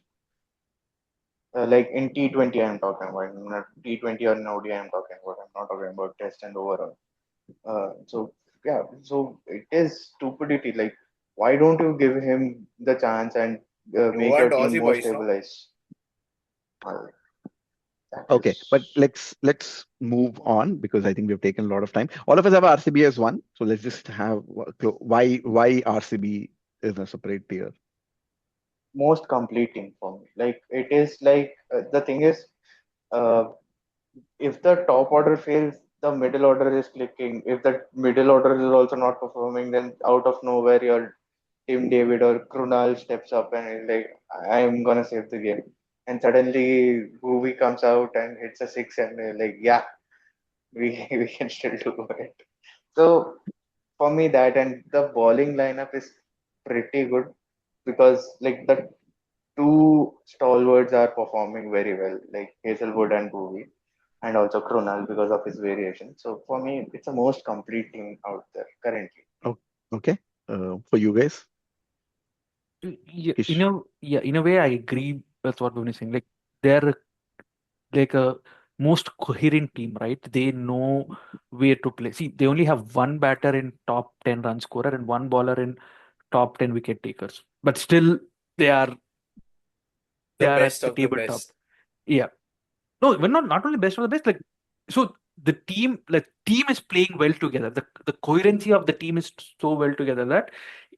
Like in T20, I'm talking about, not T20 or in ODI, I'm talking about. I'm not talking about Test and overall. So yeah, so it is stupidity. Like, why don't you give him the chance and You make your want team Aussie more boys, no? stabilized? Uh, that Okay, but is let's move on because I think we've taken a lot of time. All of us have RCB as one, so let's just have why RCB is a separate tier. most complete team for me. Like it is like the thing is, uh, if the top order fails, the middle order is clicking. If the middle order is also not performing, then out of nowhere your Tim David or Krunal steps up and is like, I'm gonna save the game. And suddenly Bhuvi comes out and hits a six and they're like, yeah, we can still do it. So for me that and the bowling lineup is pretty good because like the two stalwarts are performing very well, like Hazelwood and Bhuvi, and also Krunal because of his variation. So for me, it's the most complete team out there currently. Oh, okay. For you guys, Yeah, Kish. in a way, I agree with what Bhuvan is saying. Like they're like a most coherent team, right? They know where to play. See, they only have one batter in top 10 run scorer and one bowler in top 10 wicket takers. But still, they are they The are best at the of the tabletop. best. Yeah. No, we're not only best of the best. Like so, the team is playing well together. The coherency of the team is so well together that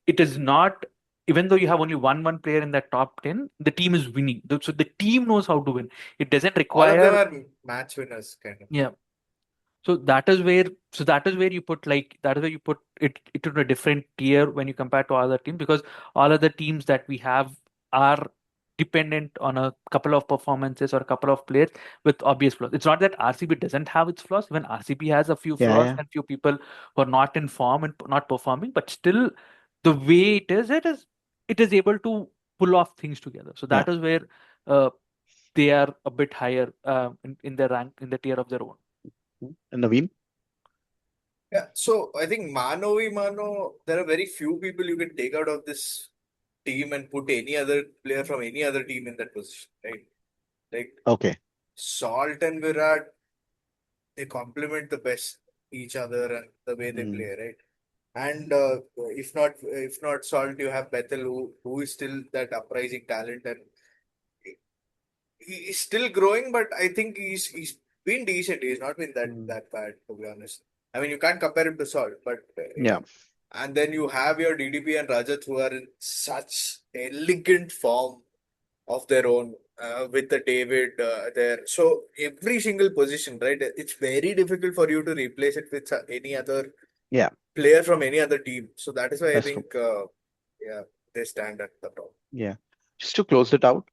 it is not. Even though you have only one player in that top 10, the team is winning. So the team knows how to win. It doesn't All of them require. are match winners, kind of. Yeah. So that is where you put it in a different tier when you compare to other teams, because all other teams that we have are dependent on a couple of performances or a couple of players with obvious flaws. It's not that RCB doesn't have its flaws. Even RCB has a few Yeah, flaws yeah, and few people who are not in form and not performing, but still the way it is able to pull off things together. So yeah. that is where uh, they are a bit higher in the rank in the tier of their own. And Naveen. Yeah, so I think Mano, there are very few people you can take out of this team and put any other player from any other team in that position, right? Like Okay. Salt and Virat, they complement the best each other and the way they Mm, play, right? And if not Salt, you have Bethel, who is still that uprising talent, and he's still growing, but I think he's been decent. He's not been that mm, that bad, to be honest. I mean, you can't compare him to Salt, but yeah, and then you have your DDP and Rajat who are in such elegant form of their own with the David there. So every single position, right? It's very difficult for you to replace it with any other yeah. player from any other team. So that is why I That's true. think, yeah, they stand at the top. Yeah. Just to close it out,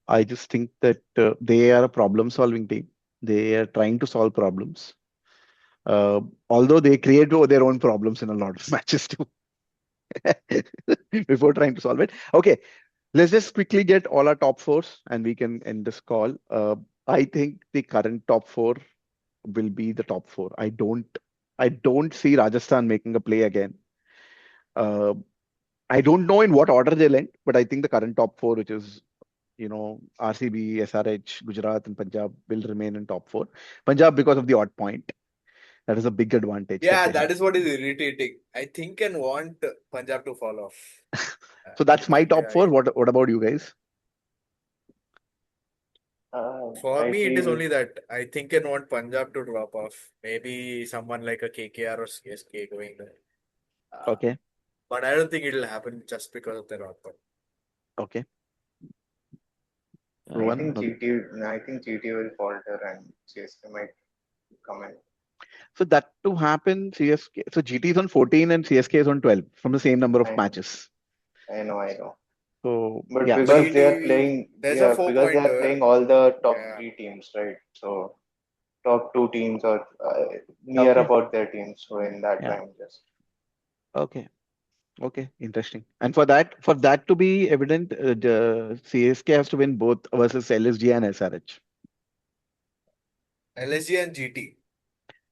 I just think that they are a problem-solving team. They are trying to solve problems. Uh, Although they create their own problems in a lot of matches too before trying to solve it. Okay, let's just quickly get all our top fours and we can end this call. I think the current top four will be the top four. I don't see Rajasthan making a play again. Uh, I don't know in what order they'll end, but I think the current top four, which is RCB, SRH, Gujarat, and Punjab, will remain in top four. Punjab because of the odd point. That is a big advantage that Yeah, they have. that is what is irritating. I think and want Punjab to fall off. So that's my But top yeah, four. What about you guys? for I me, it is feel only that I think and want Punjab to drop off. Maybe someone like a KKR or CSK going there. Uh, Okay, but I don't think it'll happen just because of their output. okay. I Uh, Rohan, think GT I think GT will falter and CSK might come in. so that to happen, CSK. So GT is on 14 and CSK is on 12 from the same number of I know, matches. I know. So But yeah, But but because they are playing, there's a yeah, four because they are pointer. playing all the top Yeah. three teams, right? So top two teams are near okay, about their teams. So in that yeah, line, just okay, okay, interesting. And for that to be evident, the CSK has to win both versus LSG and SRH. LSG and GT.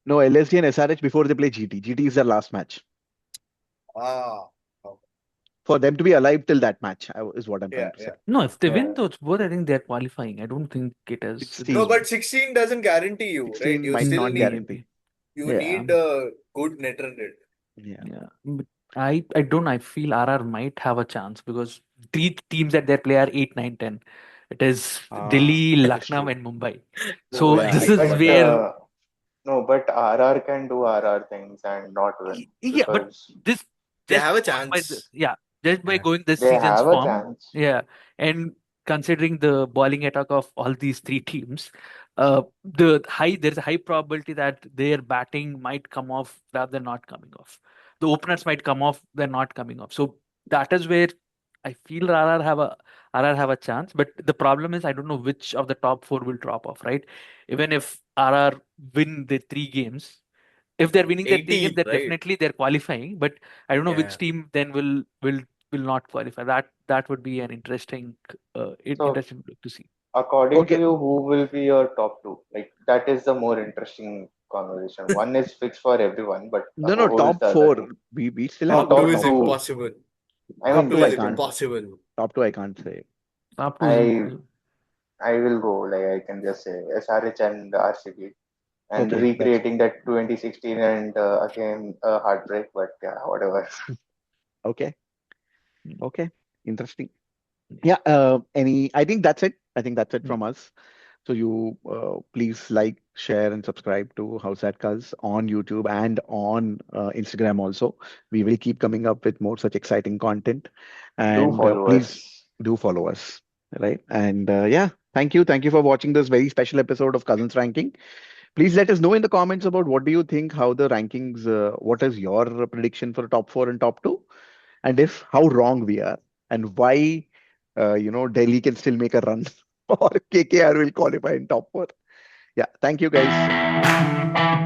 No, LSG and SRH before they play GT. GT is their last match. Ah. Okay. For them to be alive till that match, is what I'm trying Yeah, to say. yeah. no, if they win yeah. those both, I think they're qualifying. I don't think it is No, this 16. but 16 doesn't guarantee you, right? 16 You might still not need guarantee. maybe. you Yeah, need a good net run rate. yeah. Yeah, but I don't. I feel RR might have a chance because three teams that they play are 8, 9, 10. It is Delhi, That is Lucknow, true. and Mumbai. So Mumbai. Yeah, this I is got But that. where, no, but RR can do RR things and not win yeah, but because this They just have a going by the chance. yeah, just by Yeah. going this they season's have a form, chance. yeah, and considering the bowling attack of all these three teams, there's a high probability that their batting might come off rather than not coming off. The openers might come off, they're not coming off. So that is where I feel RR have a chance. But the problem is I don't know which of the top four will drop off, right? Even if RR win the three games, if they're winning their three games, 18, then right? definitely they're qualifying. But I don't know which Yeah. team then will not qualify. That would be an So interesting look to see. according to Okay. you, who will be your top two? Like that is the more interesting conversation. One is fixed for everyone, but No, no, who is top the other four. two? We still have No, Top to go two top is top four. two. impossible. I Top Top mean, two two I is just can't. impossible. Top two I can't say. Top two is I impossible. I will go. Like I can just say SRH and RCB and Okay, that's recreating that 2016 and again heartbreak. But yeah, whatever. okay. Mm. Okay. Interesting. Yeah. I think that's it. I think that's it Yeah. from us. So you please like, share, and subscribe to House at Cuz on YouTube and on Instagram also. We will keep coming up with more such exciting content, Do and follow please us. do follow us. Right. And yeah, thank you for watching this very special episode of Cousins Ranking. Please let us know in the comments about what do you think, how the rankings, what is your prediction for top four and top two, and if how wrong we are, and why Delhi can still make a run or KKR will qualify in top four. Yeah, thank you guys.